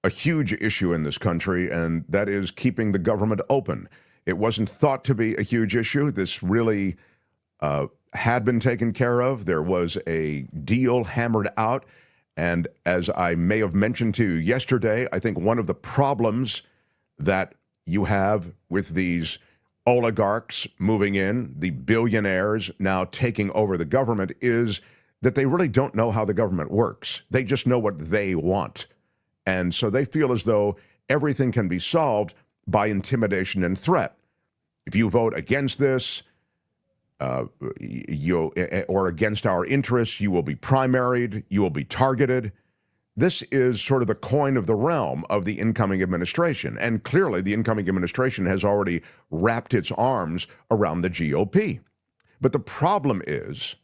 a huge issue in this country, and that is keeping the government open. It wasn't thought to be a huge issue. This really had been taken care of. There was a deal hammered out. And as I may have mentioned to you yesterday, I think one of the problems that you have with these oligarchs moving in, the billionaires now taking over the government, is that they really don't know how the government works. They just know what they want. And so they feel as though everything can be solved by intimidation and threat. If you vote against this, or against our interests, you will be primaried, you will be targeted. This is sort of the coin of the realm of the incoming administration. And clearly, the incoming administration has already wrapped its arms around the GOP. But the problem is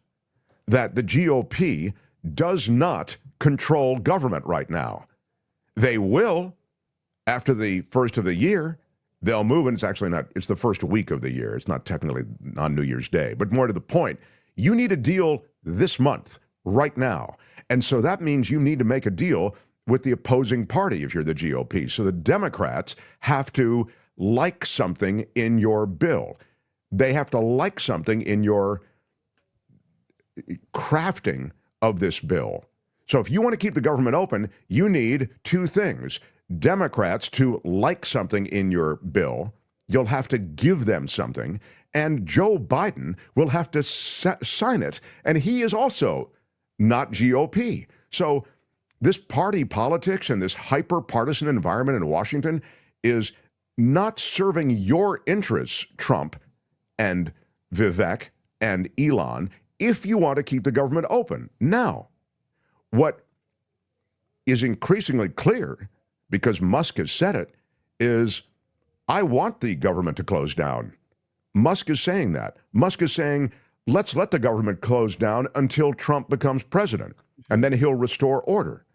that the GOP does not control government right now. They will after the first of the year. They'll move, and it's actually not, it's the first week of the year. It's not technically on New Year's Day. But more to the point, you need a deal this month, right now. And so that means you need to make a deal with the opposing party if you're the GOP. So the Democrats have to like something in your bill. They have to like something in your crafting of this bill. So if you want to keep the government open, you need two things. Democrats to like something in your bill. You'll have to give them something. And Joe Biden will have to sign it. And he is also not GOP. So this party politics and this hyper-partisan environment in Washington is not serving your interests, Trump and Vivek and Elon, if you want to keep the government open. Now, what is increasingly clear, because Musk has said it, is I want the government to close down. Musk is saying that. Musk is saying, let's let the government close down until Trump becomes president, and then he'll restore order.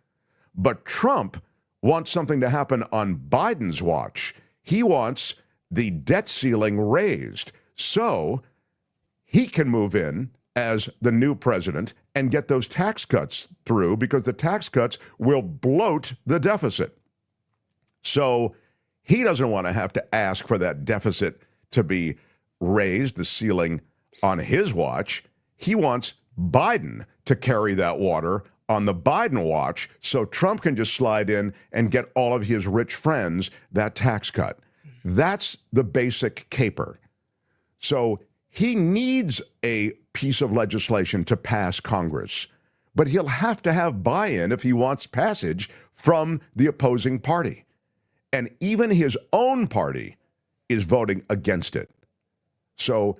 But Trump wants something to happen on Biden's watch. He wants the debt ceiling raised so he can move in as the new president and get those tax cuts through, because the tax cuts will bloat the deficit. So he doesn't want to have to ask for that deficit to be raised, the ceiling on his watch. He wants Biden to carry that water on the Biden watch so Trump can just slide in and get all of his rich friends that tax cut. That's the basic caper. So he needs a piece of legislation to pass Congress, but he'll have to have buy-in if he wants passage from the opposing party. And even his own party is voting against it. So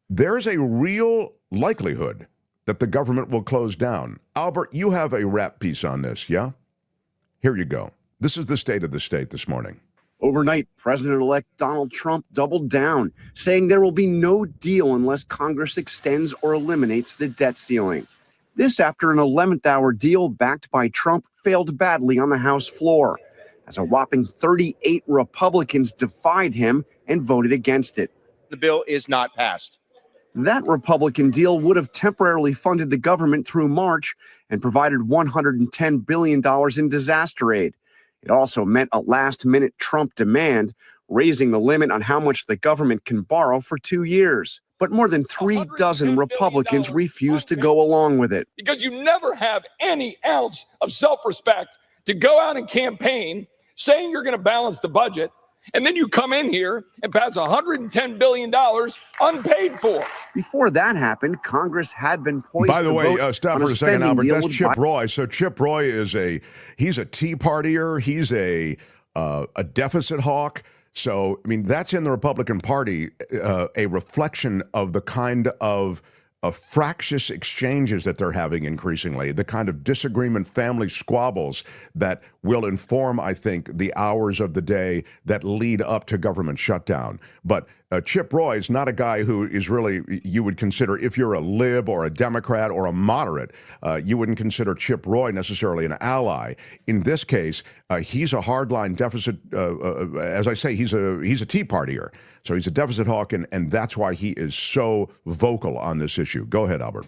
there's a real likelihood that the government will close down. Albert, you have a wrap piece on this, yeah? Here you go. This is the state of the state this morning. Overnight, President-elect Donald Trump doubled down, saying there will be no deal unless Congress extends or eliminates the debt ceiling. This after an 11th-hour deal backed by Trump failed badly on the House floor, as a whopping 38 Republicans defied him and voted against it. The bill is not passed. That Republican deal would have temporarily funded the government through March and provided $110 billion in disaster aid. It also meant a last-minute Trump demand, raising the limit on how much the government can borrow for 2 years. But more than 3 dozen Republicans refused to go along with it. Because you never have any ounce of self-respect to go out and campaign saying you're going to balance the budget, and then you come in here and pass $110 billion unpaid for. Before that happened, Congress had been poised By the to way, vote stop on for a second, Albert. deal That's with Chip Roy. So Chip Roy is he's a Tea Partier. He's a deficit hawk. So, I mean, that's in the Republican Party, a reflection of the kind of fractious exchanges that they're having increasingly, the kind of disagreement, family squabbles that will inform, I think, the hours of the day that lead up to government shutdown. But Chip Roy is not a guy who is really, you would consider, if you're a lib or a Democrat or a moderate, you wouldn't consider Chip Roy necessarily an ally. In this case, he's a hardline deficit, as I say, he's a Tea Partier. So he's a deficit hawk, and that's why he is so vocal on this issue. Go ahead, Albert.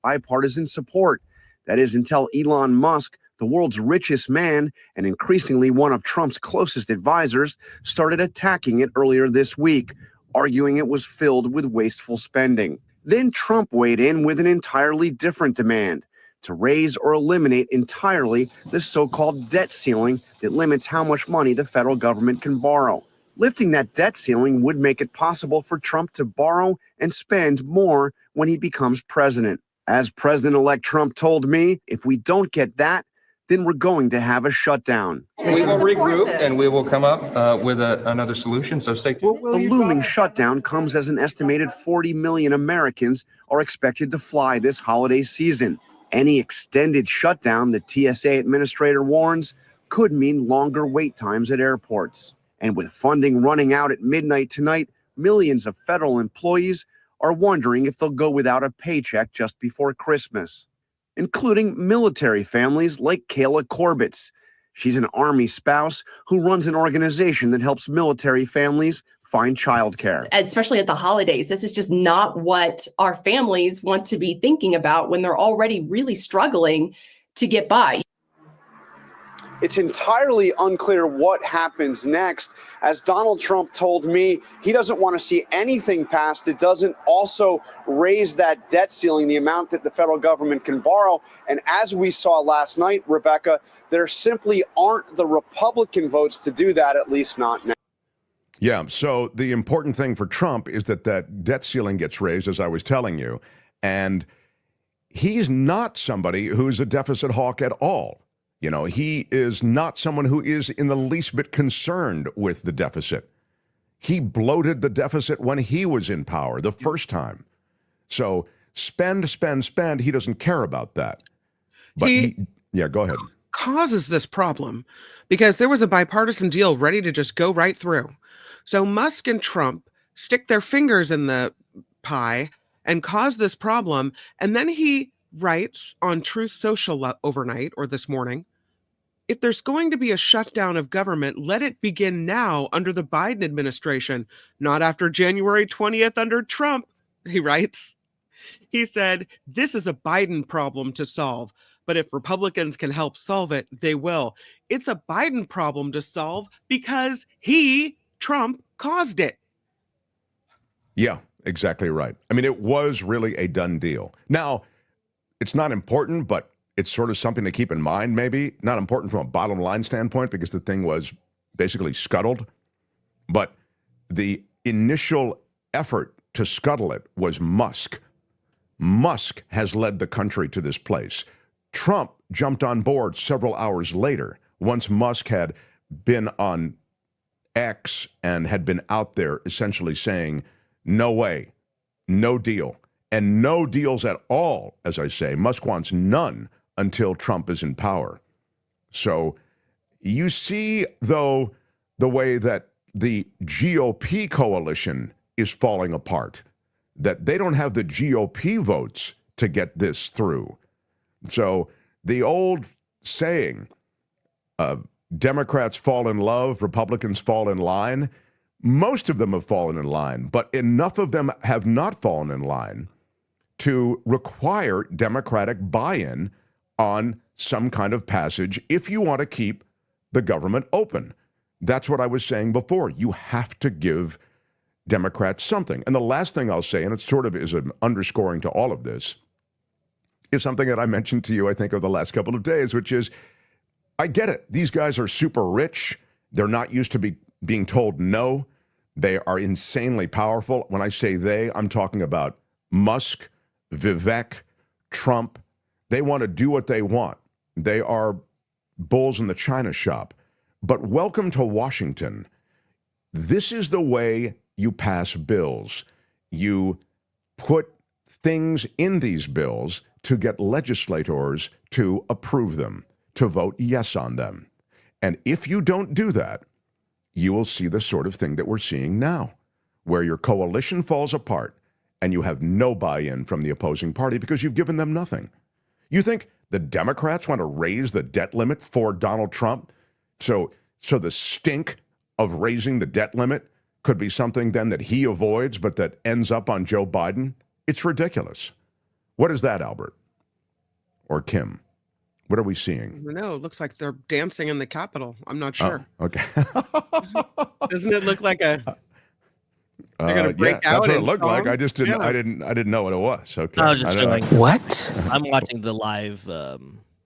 Bipartisan support. That is until Elon Musk, the world's richest man and increasingly one of Trump's closest advisors, started attacking it earlier this week, arguing it was filled with wasteful spending. Then Trump weighed in with an entirely different demand: to raise or eliminate entirely the so-called debt ceiling that limits how much money the federal government can borrow. Lifting that debt ceiling would make it possible for Trump to borrow and spend more when he becomes president. As President-elect Trump told me, if we don't get that, then we're going to have a shutdown. We will regroup and we will come up with another solution. So stay tuned. The looming shutdown comes as an estimated 40 million Americans are expected to fly this holiday season. Any extended shutdown, the TSA administrator warns, could mean longer wait times at airports. And with funding running out at midnight tonight, millions of federal employees are wondering if they'll go without a paycheck just before Christmas, including military families like Kayla Corbett's. She's an Army spouse who runs an organization that helps military families find childcare. Especially at the holidays, this is just not what our families want to be thinking about when they're already really struggling to get by. It's entirely unclear what happens next. As Donald Trump told me, he doesn't want to see anything passed that doesn't also raise that debt ceiling, the amount that the federal government can borrow. And as we saw last night, Rebecca, there simply aren't the Republican votes to do that, at least not now. Yeah, so the important thing for Trump is that that debt ceiling gets raised, as I was telling you. And he's not somebody who's a deficit hawk at all. You know, he is not someone who is in the least bit concerned with the deficit. He bloated the deficit when he was in power the first time. So spend, spend, spend. He doesn't care about that. But yeah, go ahead. Causes this problem because there was a bipartisan deal ready to just go right through. So Musk and Trump stick their fingers in the pie and cause this problem. And then he writes on Truth Social overnight or this morning, if there's going to be a shutdown of government, let it begin now under the Biden administration, not after January 20th under Trump, he writes. He said, this is a Biden problem to solve, but if Republicans can help solve it, they will. It's a Biden problem to solve because he, Trump, caused it. Yeah, exactly right. I mean, it was really a done deal. Now, it's not important, but it's sort of something to keep in mind, maybe. Not important from a bottom line standpoint because the thing was basically scuttled. But the initial effort to scuttle it was Musk. Musk has led the country to this place. Trump jumped on board several hours later, once Musk had been on X and had been out there essentially saying, no way, no deal. And no deals at all, as I say. Musk wants none until Trump is in power. So you see, though, the way that the GOP coalition is falling apart, that they don't have the GOP votes to get this through. So the old saying, Democrats fall in love, Republicans fall in line, most of them have fallen in line, but enough of them have not fallen in line to require Democratic buy-in on some kind of passage if you want to keep the government open. That's what I was saying before. You have to give Democrats something. And the last thing I'll say, and it sort of is an underscoring to all of this, is something that I mentioned to you, I think, over the last couple of days, which is, I get it. These guys are super rich. They're not used to being told no. They are insanely powerful. When I say they, I'm talking about Musk, Vivek, Trump. They want to do what they want. They are bulls in the china shop. But welcome to Washington. This is the way you pass bills. You put things in these bills to get legislators to approve them, to vote yes on them. And if you don't do that, you will see the sort of thing that we're seeing now, where your coalition falls apart and you have no buy-in from the opposing party because you've given them nothing. You think the Democrats want to raise the debt limit for Donald Trump? So the stink of raising the debt limit could be something then that he avoids, but that ends up on Joe Biden? It's ridiculous. What is that, Albert? Or Kim? What are we seeing? No, it looks like they're dancing in the Capitol. I'm not Oh, sure. okay. Doesn't it look like they're going to break Yeah, out that's what it in looked like. I song? just didn't. Yeah. I didn't know what it was. Okay. I was just don't know. showing. What? I'm watching the live,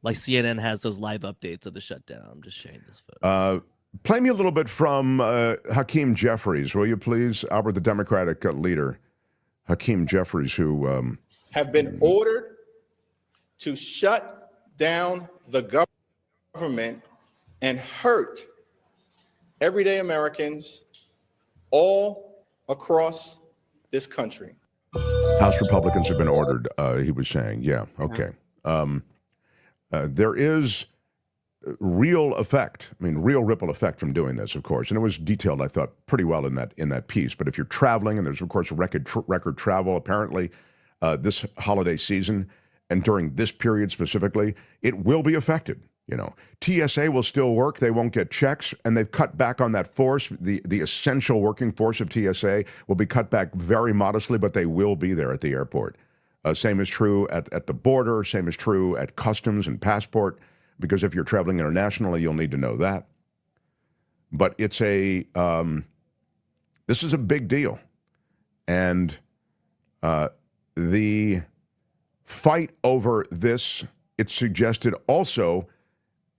like CNN has those live updates of the shutdown. I'm just sharing this photo. Play me a little bit from Hakeem Jeffries, will you please, Albert, the Democratic leader, Hakeem Jeffries, who have been ordered to shut down the government and hurt everyday Americans all across this country. House Republicans have been ordered, he was saying. Yeah, okay. There is real effect, real ripple effect from doing this, of course. And it was detailed, I thought, pretty well in that piece. But if you're traveling, and there's, of course, record travel, apparently, this holiday season, and during this period specifically, it will be affected. TSA will still work. They won't get checks, and they've cut back on that force. The essential working force of TSA will be cut back very modestly, but they will be there at the airport. Same is true at the border. Same is true at customs and passport, because if you're traveling internationally, you'll need to know that. But it's this is a big deal. And the fight over this, it's suggested, also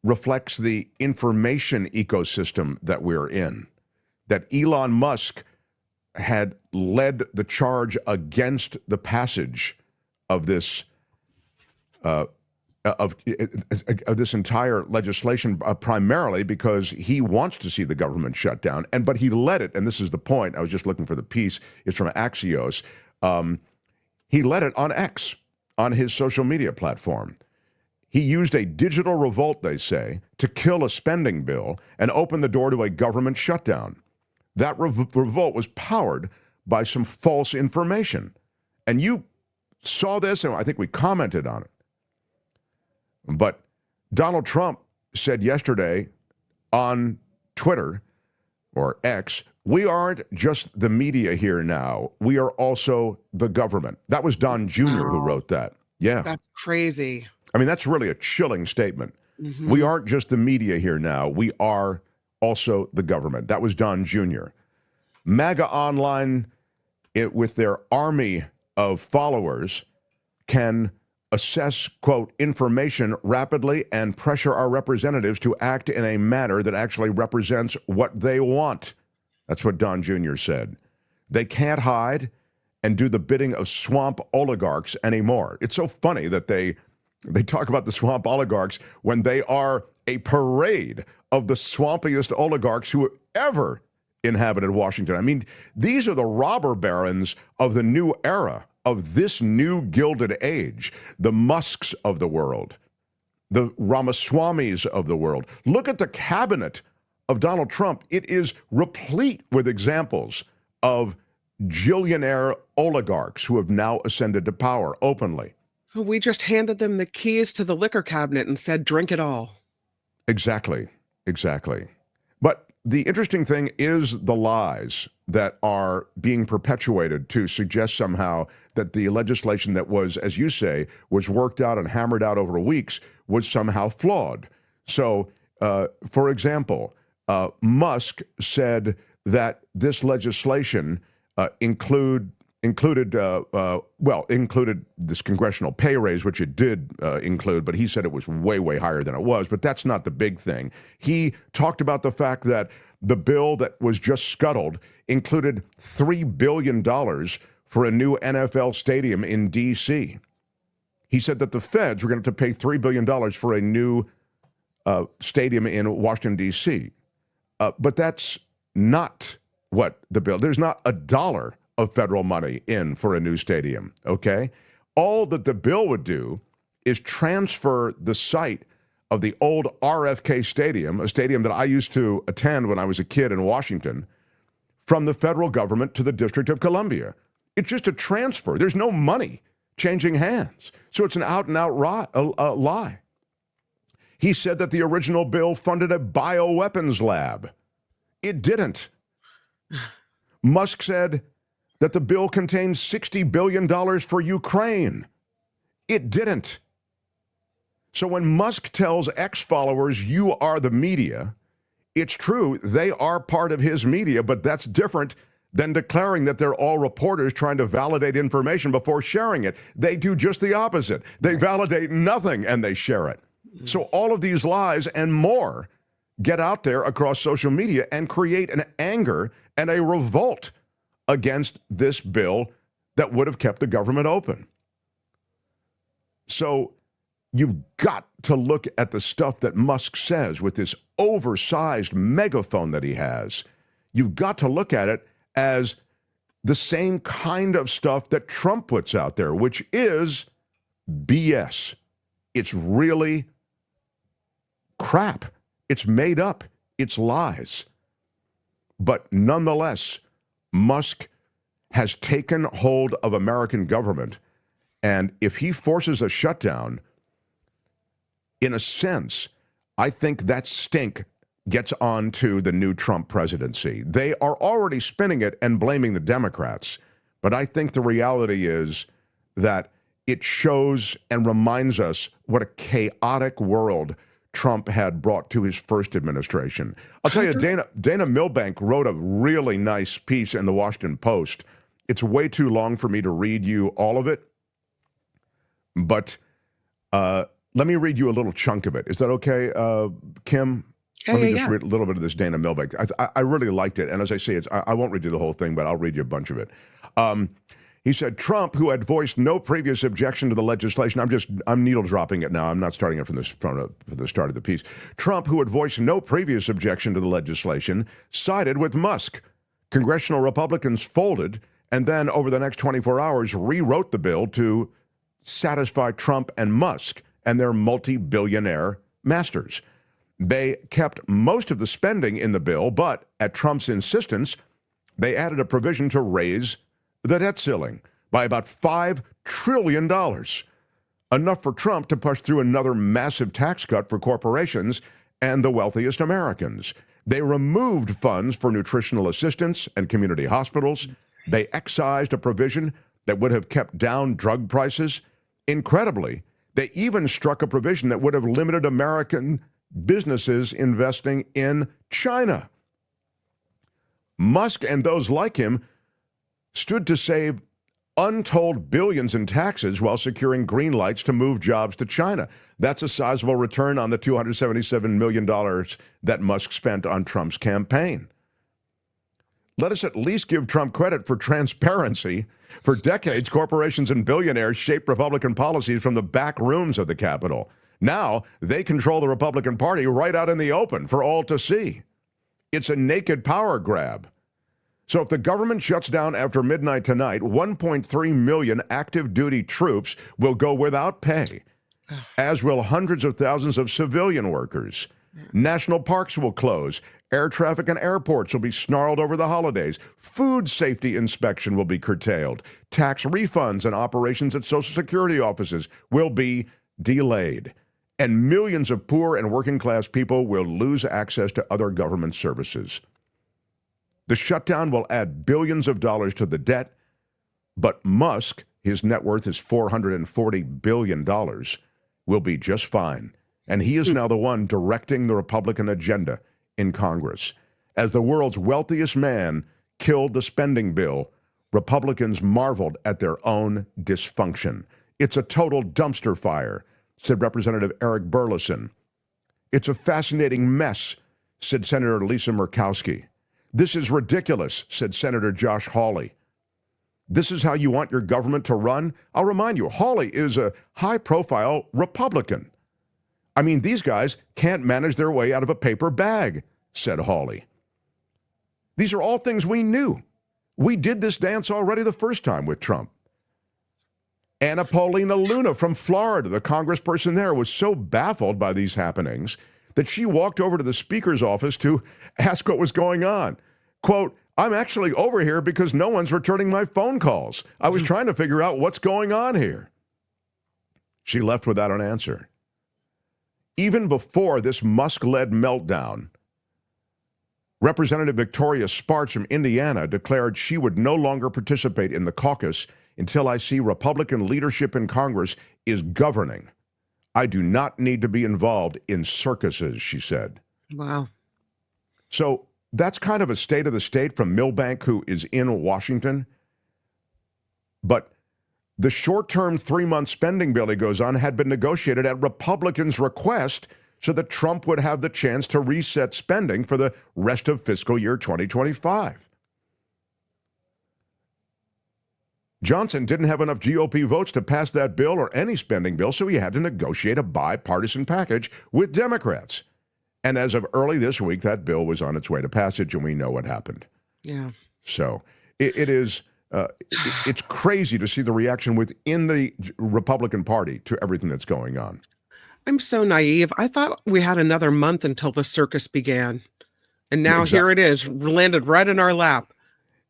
reflects the information ecosystem that we're in, that Elon Musk had led the charge against the passage of this of this entire legislation, primarily because he wants to see the government shut down, but he led it, and this is the point. I was just looking for the piece. It's from Axios. He led it on X, on his social media platform. He used a digital revolt, they say, to kill a spending bill and open the door to a government shutdown. That revolt was powered by some false information. And you saw this, and I think we commented on it. But Donald Trump said yesterday on Twitter, or X, we aren't just the media here now. We are also the government. That was Don Jr. who wrote that. Yeah. That's crazy. That's really a chilling statement. Mm-hmm. We aren't just the media here now. We are also the government. That was Don Jr. MAGA Online, with their army of followers, can assess, quote, information rapidly and pressure our representatives to act in a manner that actually represents what they want. That's what Don Jr. said. They can't hide and do the bidding of swamp oligarchs anymore. It's so funny that they talk about the swamp oligarchs when they are a parade of the swampiest oligarchs who ever inhabited Washington. These are the robber barons of the new era, of this new gilded age, the Musks of the world, the Ramaswamis of the world. Look at the cabinet of Donald Trump. It is replete with examples of gillionaire oligarchs who have now ascended to power openly. We just handed them the keys to the liquor cabinet and said, drink it all. Exactly. But the interesting thing is the lies that are being perpetuated to suggest somehow that the legislation that was, as you say, was worked out and hammered out over weeks was somehow flawed. So, for example, Musk said that this legislation included this congressional pay raise, which it did include, but he said it was way, way higher than it was. But that's not the big thing. He talked about the fact that the bill that was just scuttled included $3 billion for a new NFL stadium in D.C. He said that the feds were going to have to pay $3 billion for a new stadium in Washington, D.C. But that's not what the bill, there's not a dollar of federal money in for a new stadium, okay? All that the bill would do is transfer the site of the old RFK Stadium, a stadium that I used to attend when I was a kid in Washington, from the federal government to the District of Columbia. It's just a transfer. There's no money changing hands. So it's an out-and-out lie. He said that the original bill funded a bioweapons lab. It didn't. Musk said that the bill contains $60 billion for Ukraine. It didn't. So when Musk tells X followers, you are the media, it's true, they are part of his media, but that's different than declaring that they're all reporters trying to validate information before sharing it. They do just the opposite. They validate nothing and they share it. So all of these lies and more get out there across social media and create an anger and a revolt against this bill that would have kept the government open. So you've got to look at the stuff that Musk says with this oversized megaphone that he has. You've got to look at it as the same kind of stuff that Trump puts out there, which is BS. It's really crap. It's made up. It's lies. But nonetheless, Musk has taken hold of American government, and if he forces a shutdown, in a sense, I think that stink gets on to the new Trump presidency. They are already spinning it and blaming the Democrats, but I think the reality is that it shows and reminds us what a chaotic world Trump had brought to his first administration. I'll tell you, Dana Milbank wrote a really nice piece in the Washington Post. It's way too long for me to read you all of it, but let me read you a little chunk of it. Is that okay, Kim? Let me just read a little bit of this Dana Milbank. I really liked it, and as I say, I won't read you the whole thing, but I'll read you a bunch of it. He said, Trump, who had voiced no previous objection to the legislation, I'm needle dropping it now. I'm not starting it from the start of the piece. Trump, who had voiced no previous objection to the legislation, sided with Musk. Congressional Republicans folded, and then over the next 24 hours, rewrote the bill to satisfy Trump and Musk and their multi-billionaire masters. They kept most of the spending in the bill, but at Trump's insistence, they added a provision to raise the debt ceiling by about $5 trillion, enough for Trump to push through another massive tax cut for corporations and the wealthiest Americans. They removed funds for nutritional assistance and community hospitals. They excised a provision that would have kept down drug prices. Incredibly, they even struck a provision that would have limited American businesses investing in China. Musk and those like him stood to save untold billions in taxes while securing green lights to move jobs to China. That's a sizable return on the $277 million that Musk spent on Trump's campaign. Let us at least give Trump credit for transparency. For decades, corporations and billionaires shaped Republican policies from the back rooms of the Capitol. Now, they control the Republican Party right out in the open for all to see. It's a naked power grab. So if the government shuts down after midnight tonight, 1.3 million active duty troops will go without pay, as will hundreds of thousands of civilian workers. National parks will close. Air traffic and airports will be snarled over the holidays. Food safety inspection will be curtailed. Tax refunds and operations at Social Security offices will be delayed. And millions of poor and working class people will lose access to other government services. The shutdown will add billions of dollars to the debt, but Musk, his net worth is $440 billion, will be just fine. And he is now the one directing the Republican agenda in Congress. As the world's wealthiest man killed the spending bill, Republicans marveled at their own dysfunction. It's a total dumpster fire, said Representative Eric Burleson. It's a fascinating mess, said Senator Lisa Murkowski. This is ridiculous, said Senator Josh Hawley. This is how you want your government to run? I'll remind you, Hawley is a high-profile Republican. I mean, these guys can't manage their way out of a paper bag, said Hawley. These are all things we knew. We did this dance already the first time with Trump. Anna Paulina Luna from Florida, the congressperson there, was so baffled by these happenings that she walked over to the speaker's office to ask what was going on. Quote, I'm actually over here because no one's returning my phone calls. I was trying to figure out what's going on here. She left without an answer. Even before this Musk-led meltdown, Representative Victoria Spartz from Indiana declared she would no longer participate in the caucus until I see Republican leadership in Congress is governing. I do not need to be involved in circuses, she said. Wow. So that's kind of a state of the state from Milbank, who is in Washington. But the short-term 3-month spending bill, he goes on, had been negotiated at Republicans' request so that Trump would have the chance to reset spending for the rest of fiscal year 2025. Johnson didn't have enough GOP votes to pass that bill or any spending bill, so he had to negotiate a bipartisan package with Democrats. And as of early this week, that bill was on its way to passage, and we know what happened. Yeah. So it's crazy to see the reaction within the Republican Party to everything that's going on. I'm so naive. I thought we had another month until the circus began. And now here it is, landed right in our lap.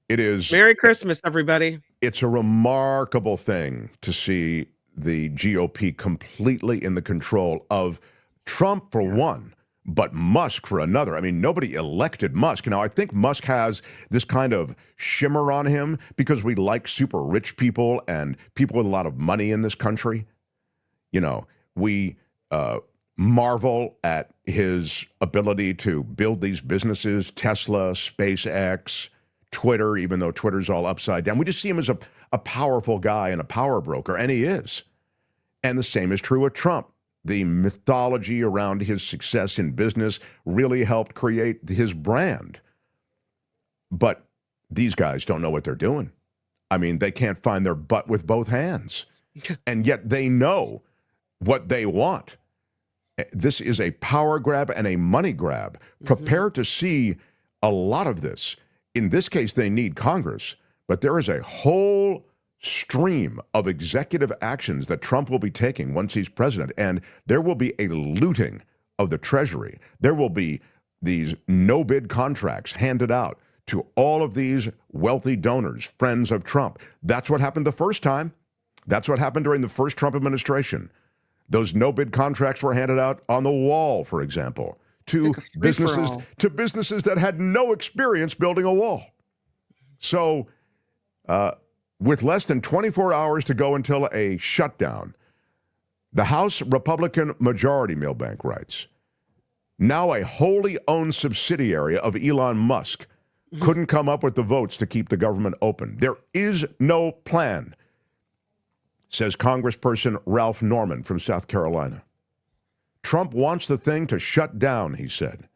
It is. Merry Christmas, everybody. It's a remarkable thing to see the GOP completely in the control of Trump for one, but Musk for another. I mean, nobody elected Musk. Now, I think Musk has this kind of shimmer on him because we like super rich people and people with a lot of money in this country. You know, we marvel at his ability to build these businesses, Tesla, SpaceX, Twitter, even though Twitter's all upside down. We just see him as a powerful guy and a power broker, and he is. And the same is true with Trump. The mythology around his success in business really helped create his brand. But these guys don't know what they're doing. I mean, they can't find their butt with both hands. And yet they know what they want. This is a power grab and a money grab. Prepare to see a lot of this. In this case, they need Congress, but there is a whole stream of executive actions that Trump will be taking once he's president, and there will be a looting of the Treasury. There will be these no-bid contracts handed out to all of these wealthy donors, friends of Trump. That's what happened the first time. That's what happened during the first Trump administration. Those no-bid contracts were handed out on the wall, for example, to businesses that had no experience building a wall. So with less than 24 hours to go until a shutdown, the House Republican majority, Milbank writes, now a wholly owned subsidiary of Elon Musk, couldn't come up with the votes to keep the government open. There is no plan, says Congressperson Ralph Norman from South Carolina. Trump wants the thing to shut down, he said.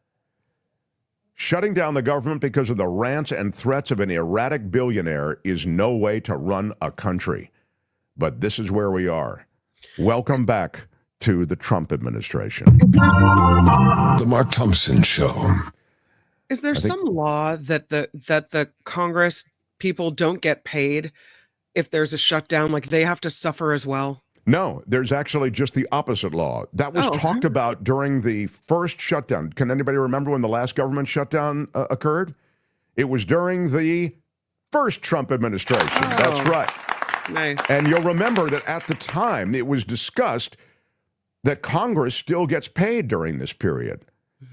Shutting down the government because of the rants and threats of an erratic billionaire is no way to run a country. But this is where we are. Welcome back to the Trump administration. The Mark Thompson Show. Is there some law that the Congress people don't get paid if there's a shutdown? Like they have to suffer as well? No, there's actually just the opposite law. That was talked about during the first shutdown. Can anybody remember when the last government shutdown occurred? It was during the first Trump administration. That's right. Nice. And you'll remember that at the time it was discussed that Congress still gets paid during this period.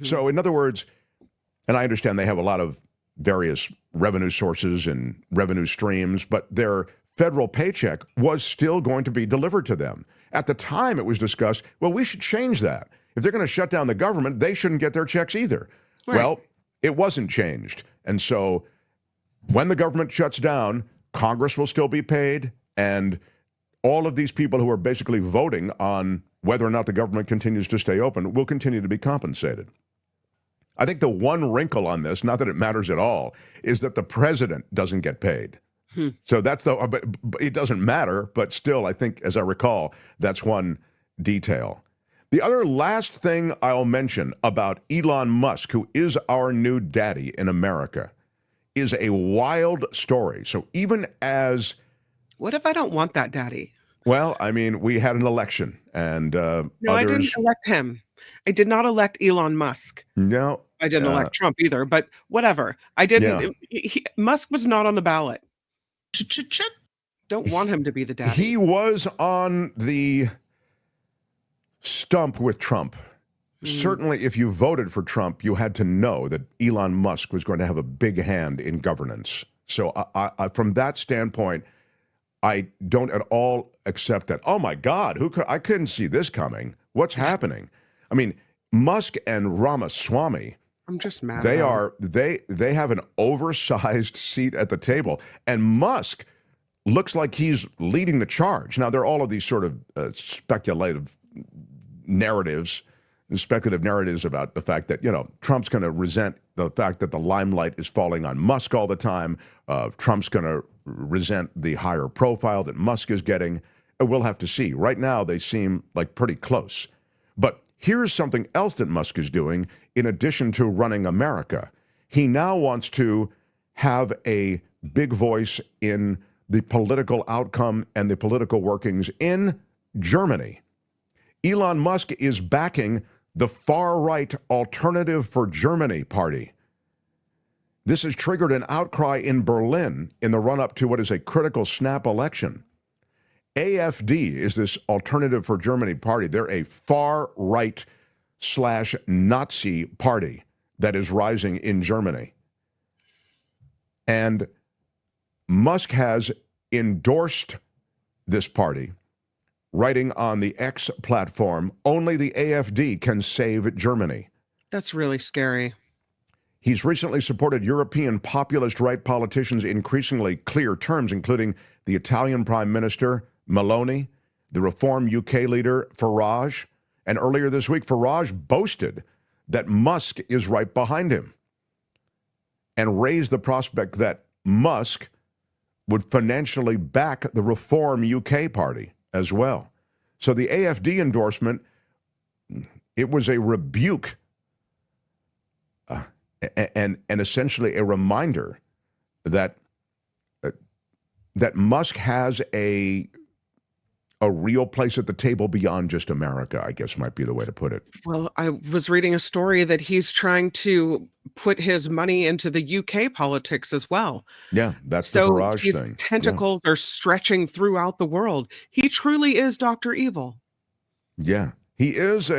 So in other words, and I understand they have a lot of various revenue sources and revenue streams, but their federal paycheck was still going to be delivered to them. At the time it was discussed, well, we should change that. If they're going to shut down the government, they shouldn't get their checks either. Right. Well, it wasn't changed. And so when the government shuts down, Congress will still be paid, and all of these people who are basically voting on whether or not the government continues to stay open will continue to be compensated. I think the one wrinkle on this, not that it matters at all, is that the president doesn't get paid. So that's but it doesn't matter, but still, I think, as I recall, that's one detail. The other last thing I'll mention about Elon Musk, who is our new daddy in America, is a wild story. So even as... What if I don't want that daddy? Well, I mean, we had an election, and No, I didn't elect him. I did not elect Elon Musk. No. I didn't elect Trump either, but whatever. I didn't. Musk was not on the ballot. Don't want him to be the daddy. He was on the stump with Trump. Certainly, if you voted for Trump, you had to know that Elon Musk was going to have a big hand in governance. So from that standpoint, I don't at all accept that. Oh my God, I couldn't see this coming. What's happening? I mean, Musk and Ramaswamy, I'm just mad. they about are they have an oversized seat at the table, and Musk looks like he's leading the charge. Now there are all of these sort of speculative narratives about the fact that, you know, Trump's going to resent the fact that the limelight is falling on Musk all the time. Trump's going to resent the higher profile that Musk is getting. We'll have to see. Right now, they seem like pretty close. But here's something else that Musk is doing in addition to running America. He now wants to have a big voice in the political outcome and the political workings in Germany. Elon Musk is backing the far-right Alternative for Germany party. This has triggered an outcry in Berlin in the run-up to what is a critical snap election. AfD is this Alternative for Germany party. They're a far-right / Nazi party that is rising in Germany. And Musk has endorsed this party, writing on the X platform, only the AfD can save Germany. That's really scary. He's recently supported European populist right politicians in increasingly clear terms, including the Italian Prime Minister, Meloni, the Reform UK leader, Farage, and earlier this week, Farage boasted that Musk is right behind him and raised the prospect that Musk would financially back the Reform UK party as well. So the AfD endorsement, it was a rebuke and essentially a reminder that that Musk has a real place at the table beyond just America, I guess might be the way to put it. Well, I was reading a story that he's trying to put his money into the UK politics as well. Yeah, that's So the Farage his thing. tentacles are stretching throughout the world. He truly is Dr. Evil. Yeah. He is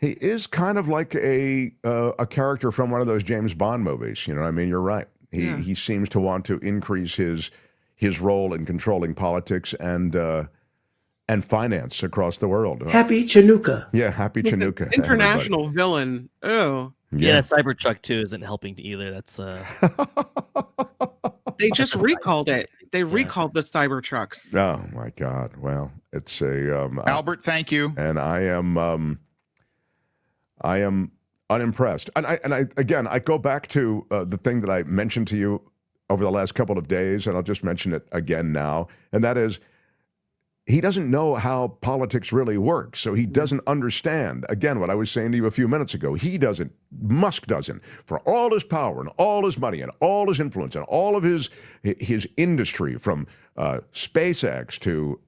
he is kind of like a character from one of those James Bond movies. You know what I mean? You're right. He seems to want to increase his role in controlling politics and finance across the world. Happy Chinooka. Yeah, happy Chinooka. International villain. Oh. Yeah, that Cybertruck too isn't helping either. That's They just recalled it. They recalled the Cybertrucks. Oh my God. Well, it's a Albert, thank you. And I am unimpressed. And I go back to the thing that I mentioned to you over the last couple of days, and I'll just mention it again now, and that is he doesn't know how politics really works, so he doesn't understand, again, what I was saying to you a few minutes ago. He doesn't, Musk doesn't, for all his power and all his money and all his influence and all of his industry, from SpaceX to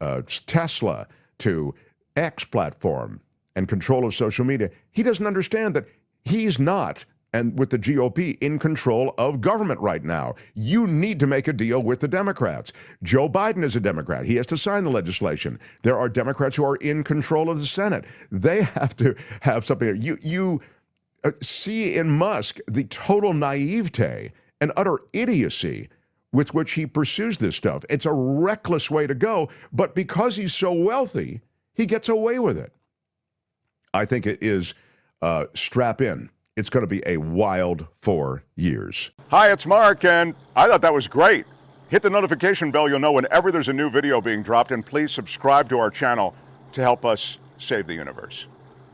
Tesla to X platform and control of social media. He doesn't understand that he's not, and with the GOP, in control of government right now. You need to make a deal with the Democrats. Joe Biden is a Democrat. He has to sign the legislation. There are Democrats who are in control of the Senate. They have to have something. You see in Musk the total naivete and utter idiocy with which he pursues this stuff. It's a reckless way to go, but because he's so wealthy, he gets away with it. I think it is strap in. It's going to be a wild 4 years. Hi, it's Mark, and I thought that was great. Hit the notification bell. You'll know whenever there's a new video being dropped, and please subscribe to our channel to help us save the universe.